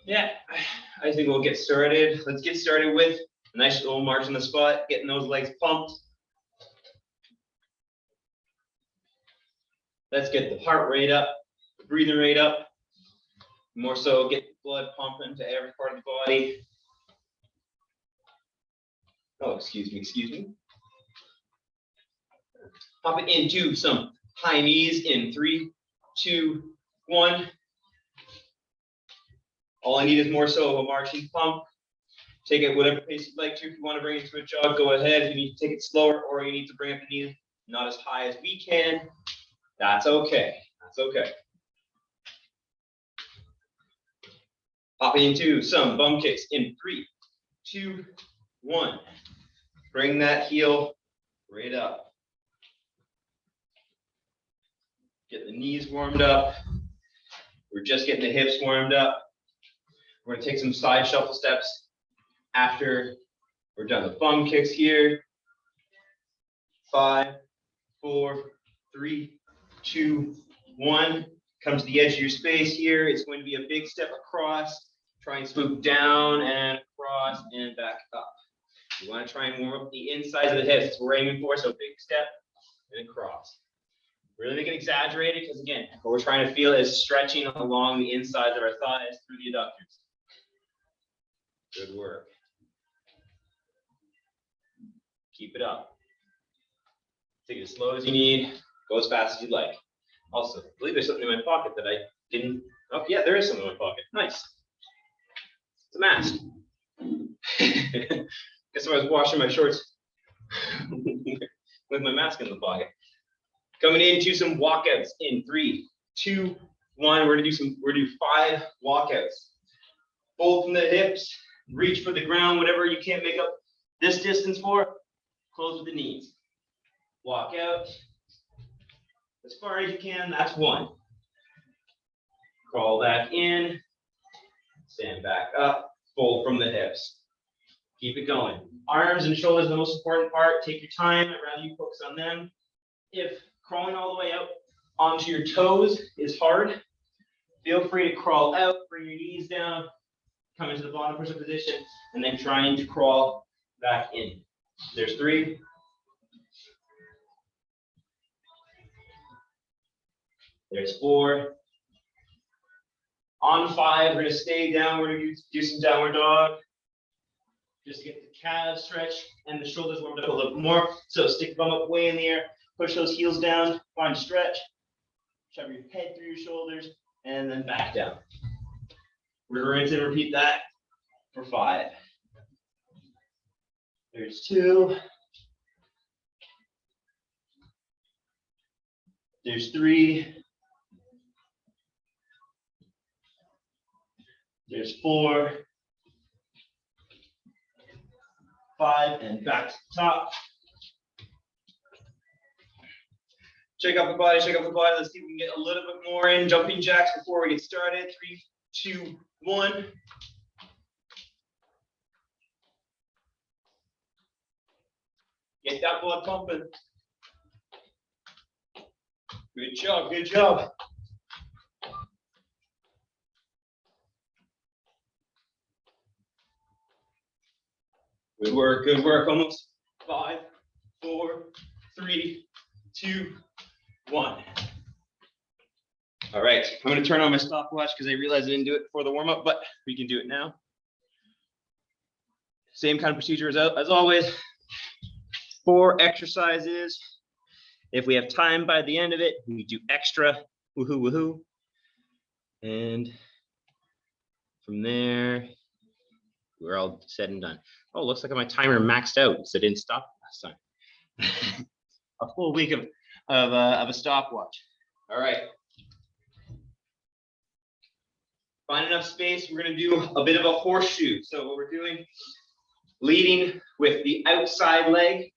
Yeah, I think we'll get started. Let's get started with a nice little march on the spot, getting those legs pumped. Let's get the heart rate up, the breathing rate up. More so, get blood pumping to every part of the body. Oh, excuse me. Hop it into some high knees in 3, 2, 1. All I need is more so of a marching pump. Take it whatever pace you'd like to. If you want to bring it to a jog, go ahead. If you need to take it slower or you need to bring up the knees not as high as we can, that's okay. That's okay. Hopping into some bum kicks in 3, 2, 1. Bring that heel right up. Get the knees warmed up. We're just getting the hips warmed up. We're going to take some side shuffle steps after we're done with bum kicks here. 5, 4, 3, 2, 1. Come to the edge of your space here. It's going to be a big step across. Try and swoop down and across and back up. You want to try and warm up the insides of the hips. That's what we're aiming for. So big step and across. Really make it exaggerated because, again, what we're trying to feel is stretching along the insides of our thighs through the adductors. Good work. Keep it up. Take it as slow as you need. Go as fast as you'd like. Also, I believe there's something in my pocket that I didn't. Oh, yeah, there is something in my pocket. Nice. It's a mask. Guess I was washing my shorts with my mask in the pocket. Coming into some walkouts in 3, 2, 1. We're gonna do 5 walkouts. Fold from the hips, reach for the ground, whatever you can't make up this distance for, close with the knees. Walk out as far as you can, that's 1. Crawl back in, stand back up, fold from the hips. Keep it going. Arms and shoulders are the most important part. Take your time, I'd rather you focus on them. If crawling all the way out onto your toes is hard, feel free to crawl out, bring your knees down, come into the bottom push-up position, and then trying to crawl back in. There's 3. There's 4. On 5, we're going to stay down. We're going to do some downward dog. Just to get the calves stretched and the shoulders warmed up a little more. So stick the bum up way in the air. Push those heels down. Find a stretch. Shove your head through your shoulders. And then back down. We're going to repeat that for 5. There's 2. There's 3. There's 4. 5, and back to the top. Shake up the body, shake up the body. Let's see if we can get a little bit more in. Jumping jacks before we get started. 3, 2, 1. Get that blood pumping. Good job, good job. Good work, good work. Almost 5, 4, 3, 2, 1. All right, I'm going to turn on my stopwatch because I realized I didn't do it before the warm-up, but we can do it now. Same kind of procedure as always. 4 exercises. If we have time by the end of it, we do extra. Woohoo, woohoo. And from there, we're all said and done. Oh, looks like my timer maxed out, so it didn't stop last time. A full week of a stopwatch. All right. Find enough space. We're going to do a bit of a horseshoe. So what we're doing, leading with the outside leg,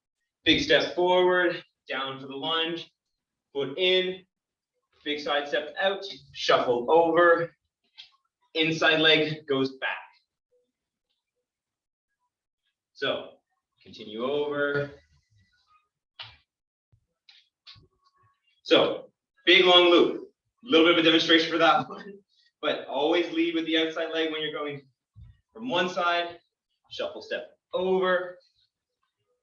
big step forward, down for the lunge, foot in, big side step out, shuffle over, inside leg goes back. So continue over. So big long loop. A little bit of a demonstration for that one. but always lead with the outside leg when you're going from one side, shuffle step over,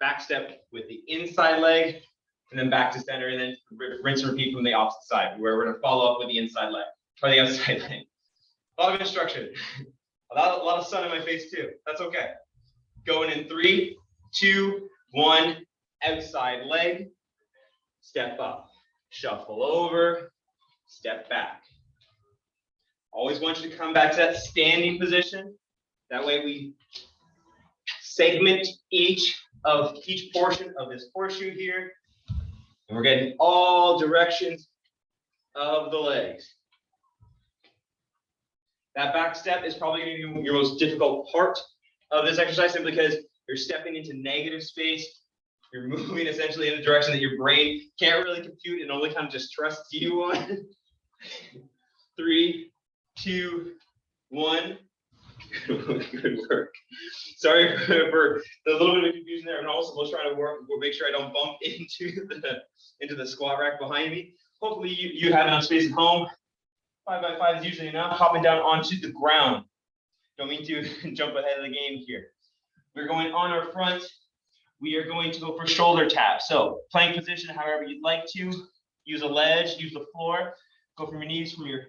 back step with the inside leg, and then back to center, and then rinse and repeat from the opposite side, where we're gonna follow up with the inside leg, or the outside leg. A lot of instruction, a lot of sun in my face too, that's okay. Going in 3, 2, 1, outside leg, step up, shuffle over, step back. Always want you to come back to that standing position. That way we segment each portion of this horseshoe here. And we're getting all directions of the legs. That back step is probably going to be your most difficult part of this exercise, simply because you're stepping into negative space. You're moving essentially in a direction that your brain can't really compute and only kind of just trusts you on. 3, 2, 1. Good work. Sorry for the little bit of confusion there, and also we'll try to we'll make sure I don't bump into the squat rack behind me. Hopefully you have enough space at home. 5 by 5 is usually enough. Hopping down onto the ground. Don't mean to jump ahead of the game here. We're going on our front. We are going to go for shoulder taps. So plank position, however you'd like to. Use a ledge, use the floor. Go from your knees, from your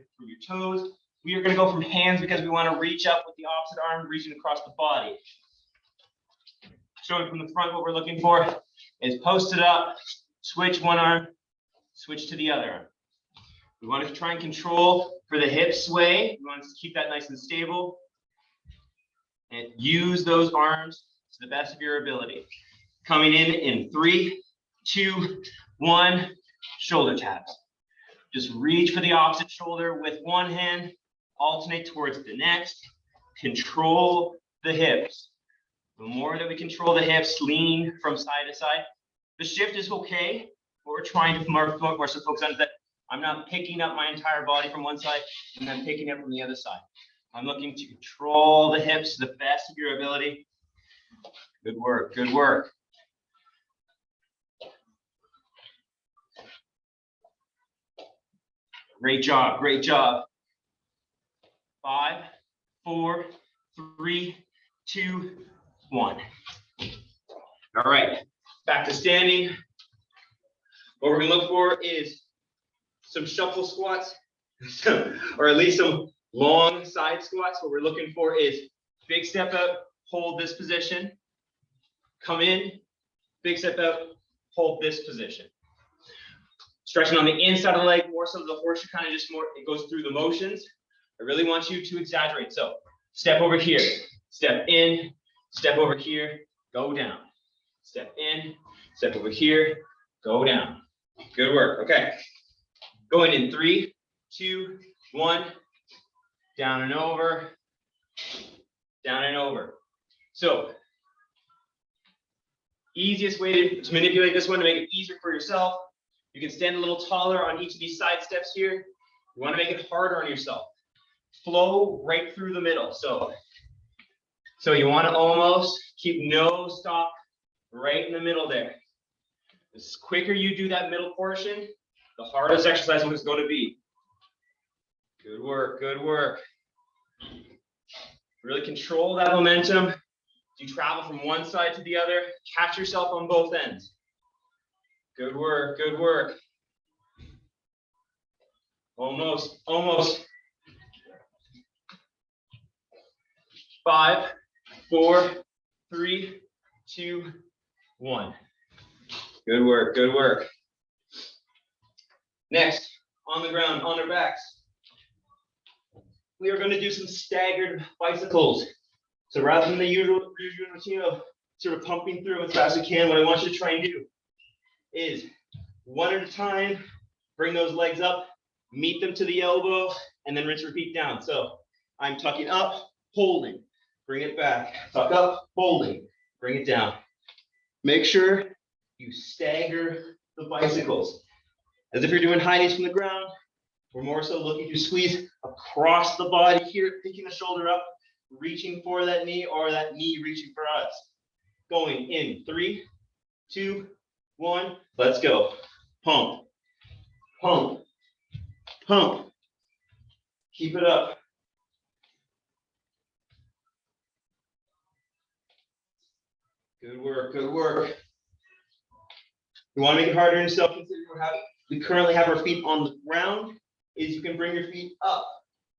toes. We are going to go from hands because we want to reach up with the opposite arm, reaching across the body. Showing from the front, what we're looking for is post it up, switch one arm, switch to the other arm. We want to try and control for the hip sway. We want to keep that nice and stable. And use those arms to the best of your ability. Coming in 3, 2, 1, shoulder taps. Just reach for the opposite shoulder with one hand, alternate towards the next. Control the hips. The more that we control the hips, lean from side to side. The shift is okay. What we're trying to more so focus on is that I'm not picking up my entire body from one side and then picking up from the other side. I'm looking to control the hips to the best of your ability. Good work, good work. Great job, great job. 5, 4, 3, 2, 1. All right, back to standing. What we're gonna look for is some shuffle squats, or at least some long side squats. What we're looking for is big step out, hold this position, come in, big step out, hold this position. Stretching on the inside of the leg, more so the horseshoe kind of just more, it goes through the motions. I really want you to exaggerate. So step over here, step in, step over here, go down. Step in, step over here, go down. Good work, okay. Going in 3, 2, 1, down and over, down and over. So easiest way to manipulate this one to make it easier for yourself, you can stand a little taller on each of these side steps here. You want to make it harder on yourself. Flow right through the middle. So you want to almost keep no stop right in the middle there. The quicker you do that middle portion, the harder this exercise is going to be. Good work, good work. Really control that momentum. As you travel from one side to the other, catch yourself on both ends. Good work, good work. Almost, almost. 5, 4, 3, 2, 1. Good work, good work. Next, on the ground, on our backs, we are going to do some staggered bicycles. So rather than the usual routine of sort of pumping through as fast as we can, what I want you to try and do is one at a time, bring those legs up, meet them to the elbow, and then rinse, repeat down. So I'm tucking up, holding, bring it back, tuck up, holding, bring it down. Make sure you stagger the bicycles. As if you're doing high knees from the ground, we're more so looking to squeeze across the body here, picking the shoulder up, reaching for that knee, or that knee reaching for us. Going in 3, 2, 1, let's go. Pump, pump, pump, Keep it up. Good work, good work. You want to make it harder on yourself, consider we currently have our feet on the ground, is you can bring your feet up,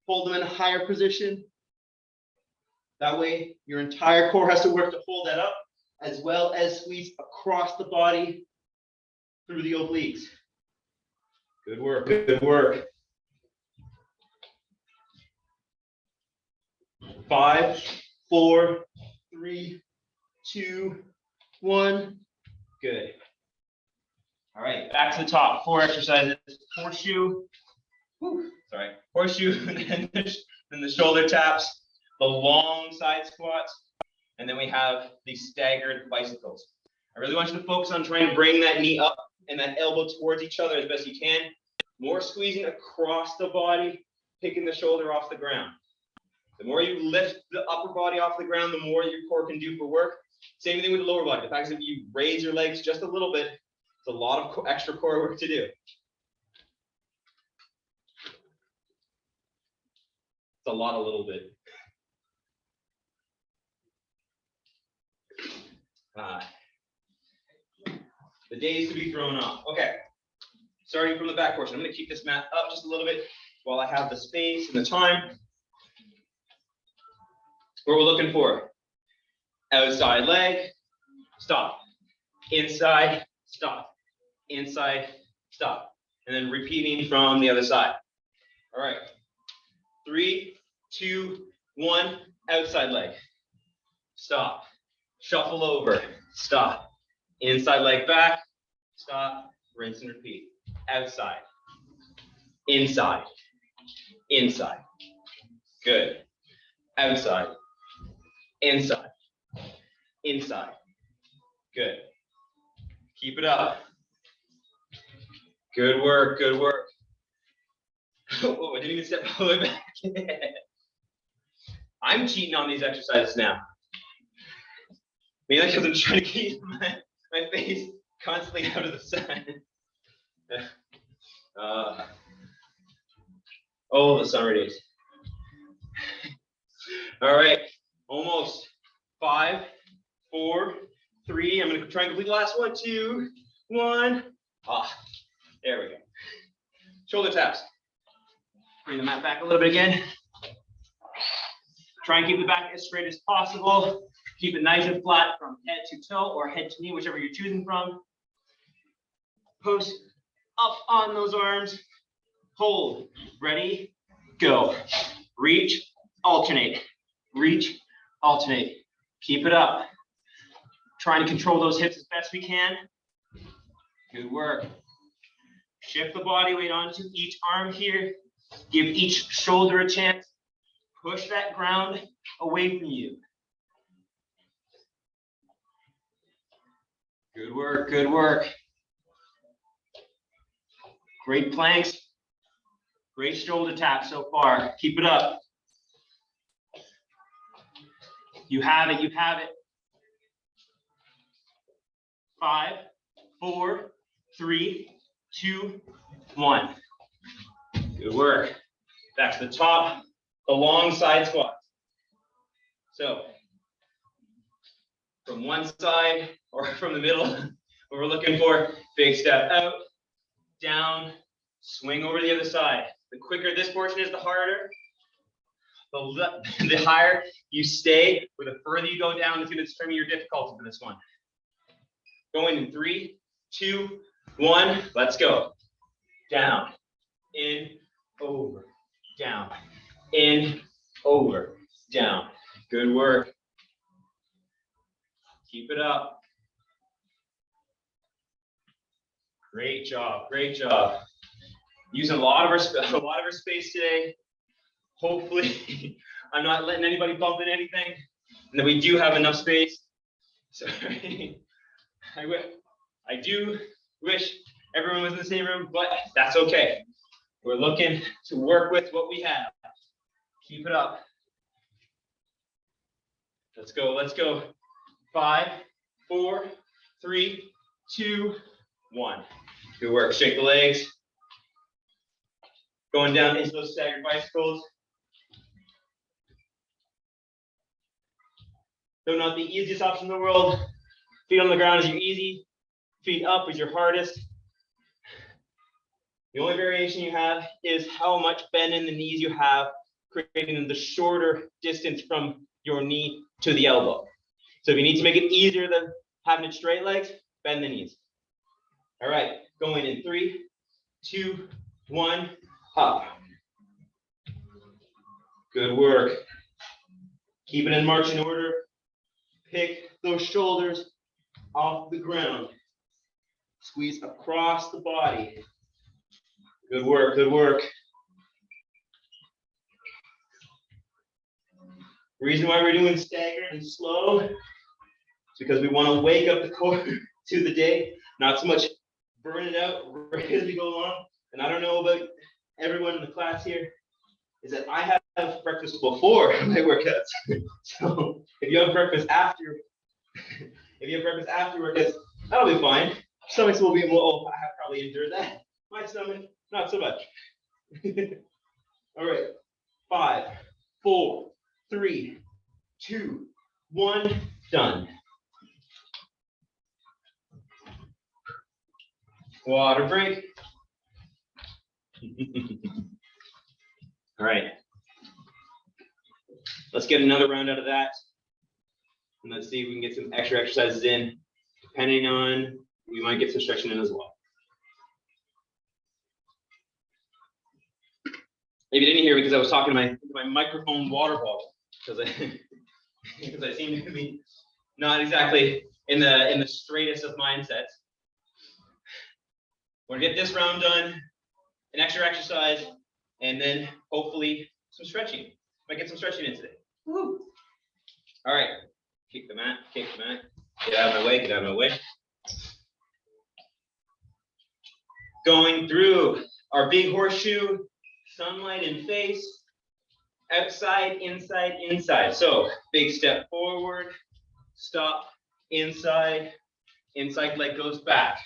hold them in a higher position. That way, your entire core has to work to hold that up, as well as squeeze across the body through the obliques. Good work, good work. 5, 4, 3, 2, 1. Good. All right, back to the top. 4 exercises. Horseshoe. Whew, sorry. Horseshoe, and then the shoulder taps, the long side squats, and then we have the staggered bicycles. I really want you to focus on trying to bring that knee up and that elbow towards each other as best you can. More squeezing across the body, picking the shoulder off the ground. The more you lift the upper body off the ground, the more your core can do for work. Same thing with the lower body. The fact is, if you raise your legs just a little bit, it's a lot of extra core work to do. It's a lot, a little bit. The days to be thrown off. Okay, starting from the back portion. I'm going to keep this mat up just a little bit while I have the space and the time. What we're looking for: outside leg, stop. Inside, stop. Inside, stop. And then repeating from the other side. All right. 3, 2, 1. Outside leg. Stop. Shuffle over. Stop. Inside leg back. Stop. Rinse and repeat. Outside. Inside. Inside. Good. Outside. Inside. Inside. Good. Keep it up. Good work, good work. Oh, I didn't even step all the way back. I'm cheating on these exercises now. Maybe that's because I'm trying to keep my face constantly out of the sun. Oh, the summer days. All right, almost. 5, 4, 3. I'm going to try and complete the last one. 2, 1. There we go. Shoulder taps. Bring the mat back a little bit again. Try and keep the back as straight as possible. Keep it nice and flat from head to toe or head to knee, whichever you're choosing from. Post up on those arms. Hold. Ready? Go. Reach. Alternate. Reach. Alternate. Keep it up. Trying to control those hips as best we can. Good work. Shift the body weight onto each arm here. Give each shoulder a chance. Push that ground away from you. Good work, good work. Great planks. Great shoulder taps so far. Keep it up. You have it, you have it. 5, 4, 3, 2, 1. Good work. Back to the top, the long side squats. So from one side or from the middle, what we're looking for, big step out, down, swing over to the other side. The quicker this portion is, the harder. The higher you stay, or the further you go down, it's going to determine your difficulty for this one. Going in 3, 2, 1. Let's go. Down, in, over, down, in, over, down. Good work. Keep it up. Great job. Great job. Using a lot of our space today. Hopefully, I'm not letting anybody bump into anything, and that we do have enough space. Sorry. I do wish everyone was in the same room, but that's okay. We're looking to work with what we have. Keep it up. Let's go, let's go. 5, 4, 3, 2, 1. Good work. Shake the legs. Going down into those staggered bicycles. Though not the easiest option in the world. Feet on the ground is your easy. Feet up is your hardest. The only variation you have is how much bend in the knees you have, creating the shorter distance from your knee to the elbow. So if you need to make it easier than having it straight legs, bend the knees. All right, going in 3, 2, 1, up. Good work. Keep it in marching order. Pick those shoulders off the ground. Squeeze across the body. Good work, good work. The reason why we're doing staggered and slow is because we want to wake up the core to the day, not so much burn it out right as we go along. And I don't know about everyone in the class here, is that I have breakfast before my workouts. So if you have breakfast after, workouts, that'll be fine. Stomachs will be, well, I have probably endured that. My stomach, not so much. All right, 5, 4, 3, 2, 1, done. Water break. All right. Let's get another round out of that. And let's see if we can get some extra exercises in. Depending on, we might get some stretching in as well. Maybe you didn't hear me because I was talking to my microphone water bottle because I seem to be not exactly in the straightest of mindsets. We're gonna get this round done, an extra exercise, and then hopefully some stretching. Might get some stretching in today. Woo. All right, kick the mat, kick the mat. Get out of my way, get out of my way. Going through our big horseshoe, sunlight in face, outside, inside, inside. So big step forward, stop, inside, inside leg goes back.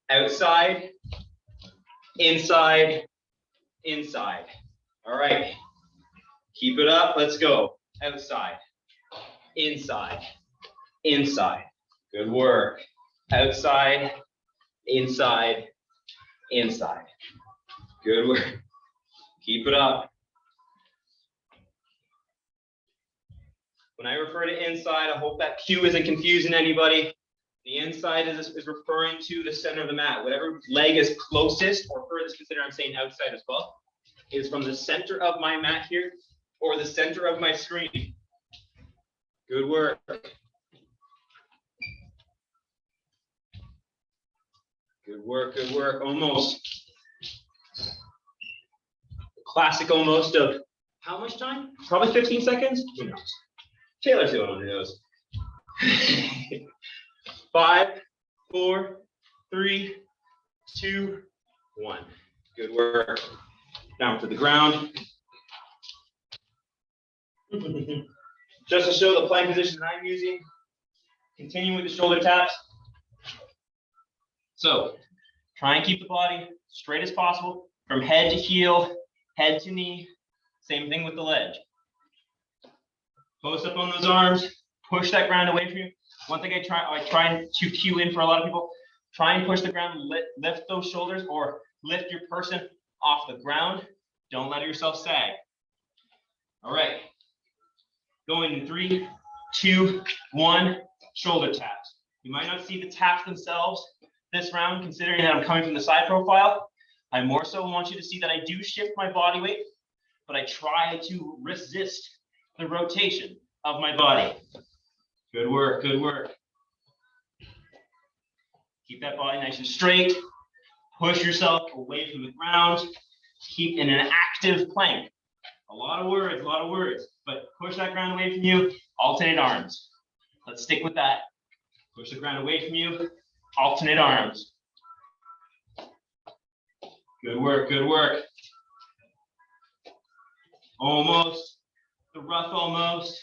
Outside, inside, inside. All right, keep it up, let's go. Outside, inside, inside. Good work. Outside, inside, inside. Good work. Keep it up. When I refer to inside, I hope that cue isn't confusing anybody. The inside is referring to the center of the mat. Whatever leg is closest or furthest, consider I'm saying outside as well, is from the center of my mat here or the center of my screen. Good work. Good work, good work. Almost. Classic almost of how much time? Probably 15 seconds? Who knows? Taylor's the one who knows. 5, 4, 3, 2, 1. Good work. Down to the ground. Just to show the plank position that I'm using, continuing with the shoulder taps. So try and keep the body straight as possible from head to heel, head to knee. Same thing with the ledge. Post up on those arms, push that ground away from you. One thing I try to cue in for a lot of people, try and push the ground, lift those shoulders or lift your person off the ground. Don't let yourself sag. All right, going in 3, 2, 1, shoulder taps. You might not see the taps themselves this round, considering that I'm coming from the side profile. I more so want you to see that I do shift my body weight, but I try to resist the rotation of my body. Good work, good work. Keep that body nice and straight. Push yourself away from the ground. Keep in an active plank. A lot of words, but push that ground away from you. Alternate arms. Let's stick with that. Push the ground away from you. Alternate arms. Good work, good work. Almost. The rough almost.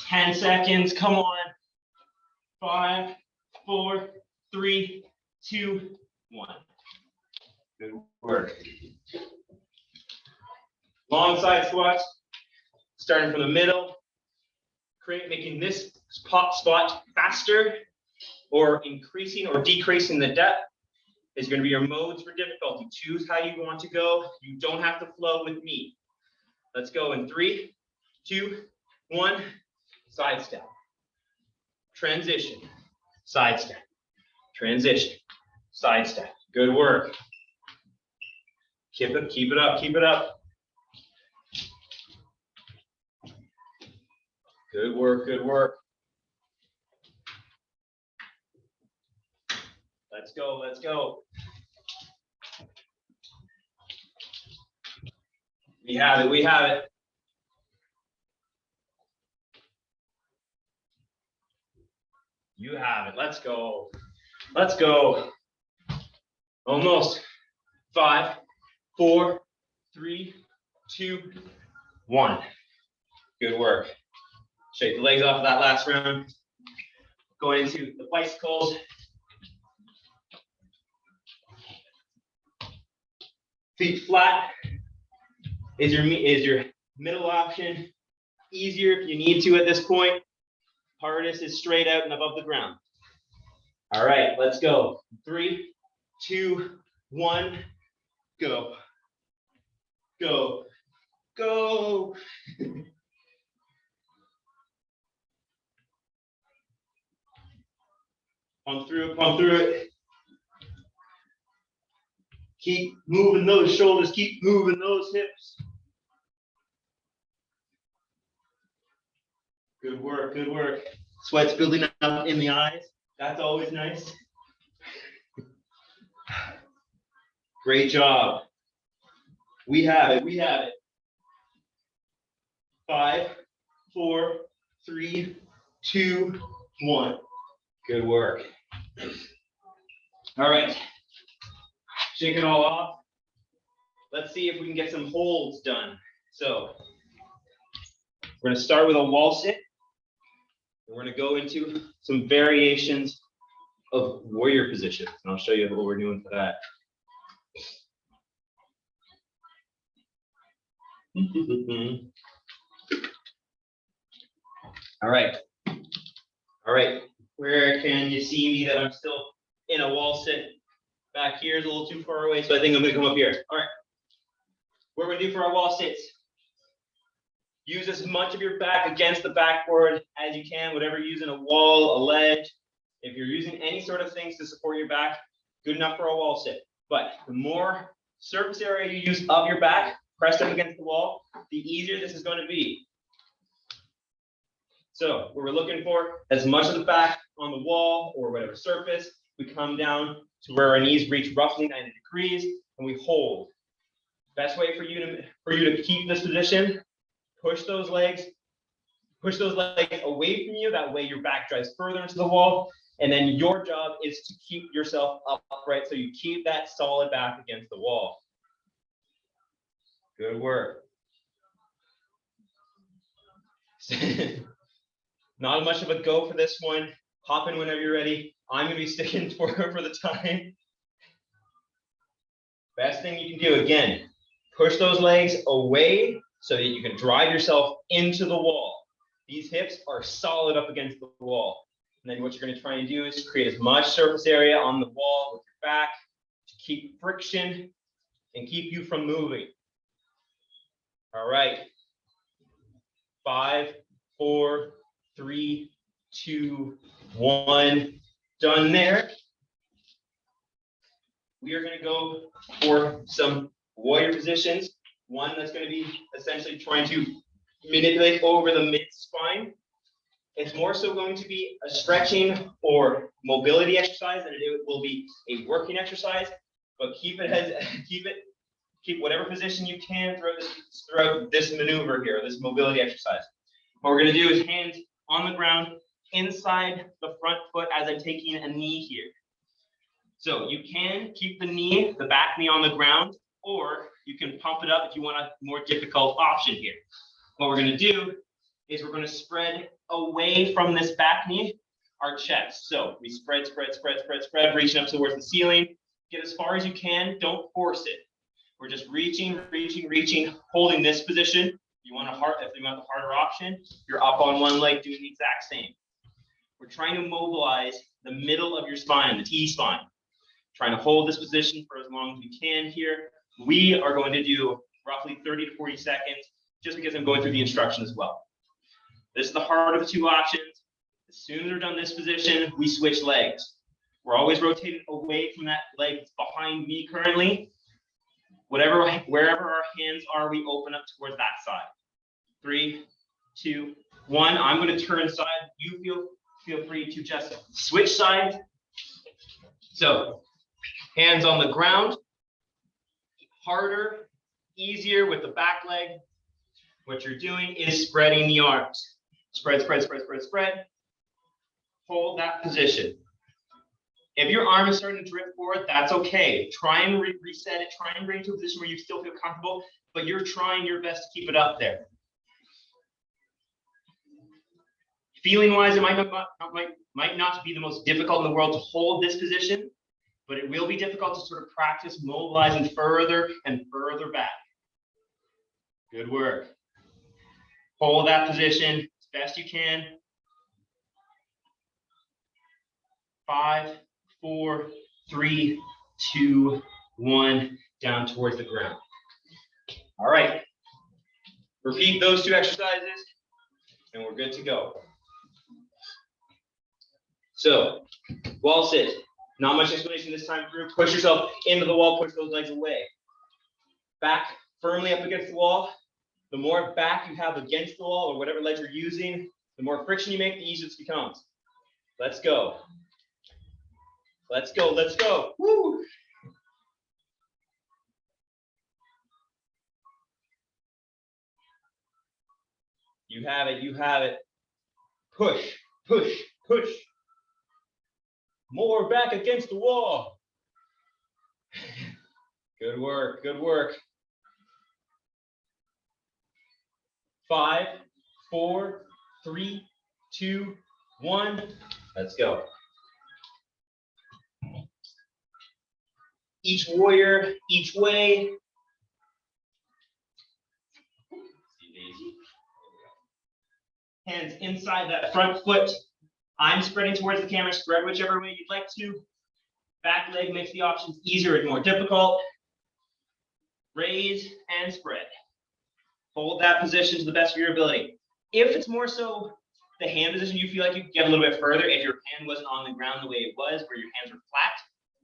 10 seconds, come on. 5, 4, 3, 2, 1. Good work. Long side squats, starting from the middle, making this squat faster, or increasing or decreasing the depth is going to be your modes for difficulty. Choose how you want to go. You don't have to flow with me. Let's go in 3, 2, 1. Side step. Transition. Side step. Transition. Side step. Good work. Keep it up, keep it up. Good work, good work. Let's go, let's go. We have it, we have it. You have it, let's go. Let's go. Almost. 5, 4, 3, 2, 1. Good work. Shake the legs off of that last round. Going into the bicycles. Feet flat is your middle option. Easier if you need to at this point. Hardest is straight out and above the ground. All right, let's go. 3, 2, 1, go. Go. Go. Pump through it, pump through it. Keep moving those shoulders, keep moving those hips. Good work, good work. Sweat's building up in the eyes. That's always nice. Great job. We have it, we have it. 5, 4, 3, 2, 1. Good work. All right. Shake it all off. Let's see if we can get some holds done. So we're going to start with a wall sit. We're going to go into some variations of warrior position. And I'll show you what we're doing for that. All right. All right. Where can you see me that I'm still in a wall sit? Back here is a little too far away, so I think I'm going to come up here. All right. What we're going to do for our wall sits. Use as much of your back against the backboard as you can, whatever you're using, a wall, a ledge. If you're using any sort of things to support your back, good enough for a wall sit. But the more surface area you use of your back, pressed up against the wall, the easier this is going to be. So what we're looking for, as much of the back on the wall or whatever surface, we come down to where our knees reach roughly 90 degrees and we hold. Best way for you to keep this position, push those legs away from you. That way your back drives further into the wall. And then your job is to keep yourself upright so you keep that solid back against the wall. Good work. Not much of a go for this one. Hop in whenever you're ready. I'm going to be sticking for the time. Best thing you can do, again, push those legs away so that you can drive yourself into the wall. These hips are solid up against the wall. And then what you're going to try and do is create as much surface area on the wall with your back to keep friction and keep you from moving. All right. 5, 4, 3, 2, 1. Done there. We are going to go for some warrior positions. One that's going to be essentially trying to manipulate over the mid-spine. It's more so going to be a stretching or mobility exercise than it will be a working exercise. But keep whatever position you can throughout this maneuver here, this mobility exercise. What we're going to do is hands on the ground inside the front foot as I'm taking a knee here. So you can keep the back knee on the ground, or you can pump it up if you want a more difficult option here. What we're going to do is we're going to spread away from this back knee our chest. So we spread, reaching up towards the ceiling. Get as far as you can. Don't force it. We're just reaching, holding this position. If you want the harder option, you're up on one leg doing the exact same. We're trying to mobilize the middle of your spine, the T-spine. Trying to hold this position for as long as we can here. We are going to do roughly 30 to 40 seconds, just because I'm going through the instructions as well. This is the harder of the two options. As soon as we're done this position, we switch legs. We're always rotating away from that leg that's behind me currently. Wherever our hands are, we open up towards that side. 3, 2, 1. I'm going to turn side. You feel free to just switch sides. So, hands on the ground. Harder, easier with the back leg. What you're doing is spreading the arms. Spread. Hold that position. If your arm is starting to drift forward, that's okay. Try and reset it. Try and bring it to a position where you still feel comfortable, but you're trying your best to keep it up there. Feeling-wise, it might not be the most difficult in the world to hold this position, but it will be difficult to sort of practice mobilizing further and further back. Good work. Hold that position as best you can. 5, 4, 3, 2, 1, down towards the ground. All right. Repeat those 2 exercises, and we're good to go. So, wall sit. Not much explanation this time through. Push yourself into the wall, push those legs away. Back firmly up against the wall. The more back you have against the wall, or whatever leg you're using, the more friction you make, the easier this becomes. Let's go. Let's go. Woo! You have it. Push. More back against the wall. Good work. 5, 4, 3, 2, 1. Let's go. Each warrior, each way. Hands inside that front foot. I'm spreading towards the camera. Spread whichever way you'd like to. Back leg makes the options easier and more difficult. Raise and spread. Hold that position to the best of your ability. If it's more so the hand position, you feel like you can get a little bit further. If your hand wasn't on the ground the way it was, where your hands were flat,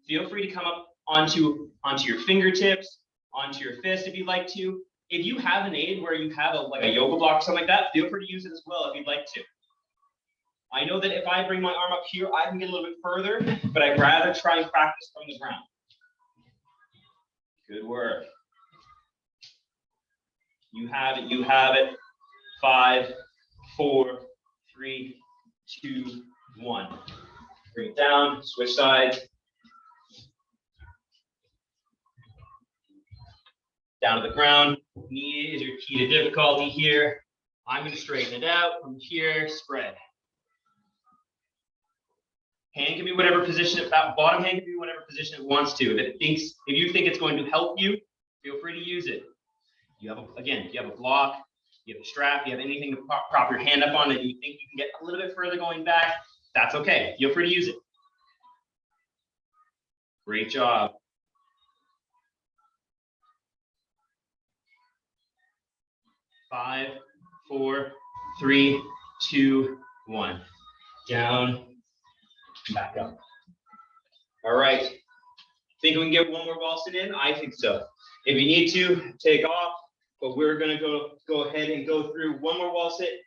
feel free to come up onto your fingertips, onto your fist if you'd like to. If you have an aid where you have like a yoga block or something like that, feel free to use it as well if you'd like to. I know that if I bring my arm up here, I can get a little bit further, but I'd rather try and practice from the ground. Good work. You have it. 5, 4, 3, 2, 1. Bring it down, switch sides. Down to the ground. Knee is your key to difficulty here. I'm going to straighten it out from here, spread. Hand can be whatever position, that bottom hand can be whatever position it wants to. If you think it's going to help you, feel free to use it. You have a block, you have a strap, you have anything to prop your hand up on that you think you can get a little bit further going back, that's okay. Feel free to use it. Great job. Five, 4, 3, 2, 1. Down, back up. All right. Think we can get one more wall sit in? I think so. If you need to, take off, but we're going to go ahead and go through one more wall sit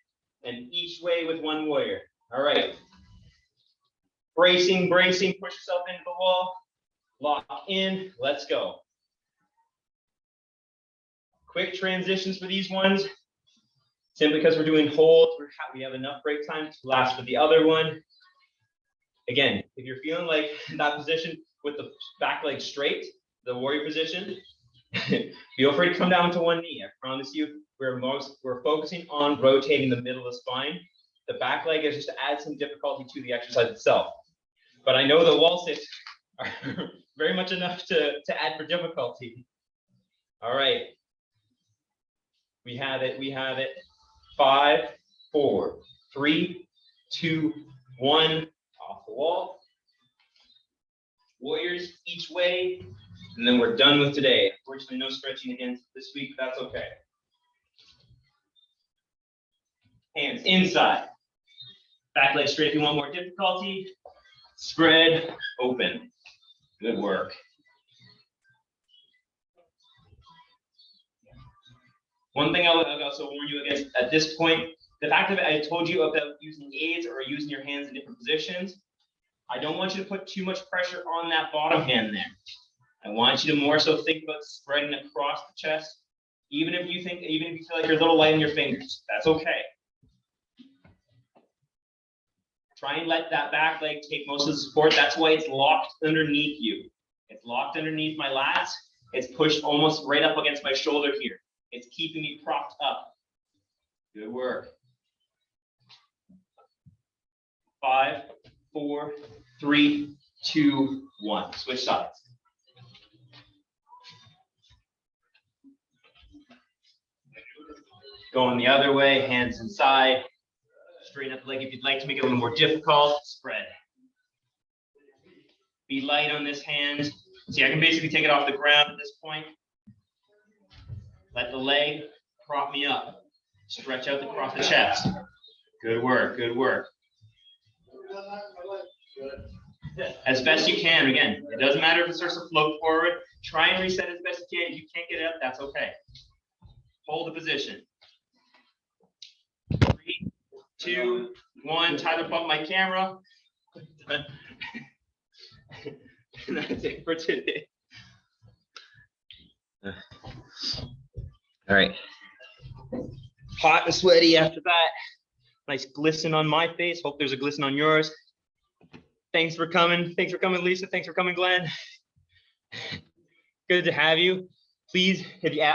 and each way with one warrior. All right. Bracing, push yourself into the wall. Lock in, let's go. Quick transitions for these ones. Simply because we're doing holds, we have enough break time to last for the other one. Again, if you're feeling like that position with the back leg straight, the warrior position, feel free to come down to one knee. I promise you, we're focusing on rotating the middle of the spine. The back leg is just to add some difficulty to the exercise itself. But I know the wall sits are very much enough to add for difficulty. All right. We have it. We have it. 5, 4, 3, 2, 1. Off the wall. Warriors each way. And then we're done with today. Unfortunately, no stretching again this week, but that's okay. Hands inside. Back leg straight if you want more difficulty. Spread open. Good work. One thing I'll also warn you against at this point, the fact that I told you about using aids or using your hands in different positions, I don't want you to put too much pressure on that bottom hand there. I want you to more so think about spreading across the chest, even if you feel like you're a little light in your fingers, that's okay. Try and let that back leg take most of the support. That's why it's locked underneath you. It's locked underneath my lats. It's pushed almost right up against my shoulder here. It's keeping me propped up. Good work. 5, 4, 3, 2, 1. Switch sides. Going the other way, hands inside. Straighten up the leg if you'd like to make it a little more difficult. Spread. Be light on this hand. See, I can basically take it off the ground at this point. Let the leg prop me up. Stretch out across the chest. Good work, good work. As best you can. Again, it doesn't matter if it starts to float forward. Try and reset as best you can. If you can't get it up, that's okay. Hold the position. 3, 2, 1. Tyler bumped my camera. And that's it for today. All right. Hot and sweaty after that. Nice glisten on my face. Hope there's a glisten on yours. Thanks for coming. Thanks for coming, Lisa. Thanks for coming, Glenn. Good to have you. Please, if you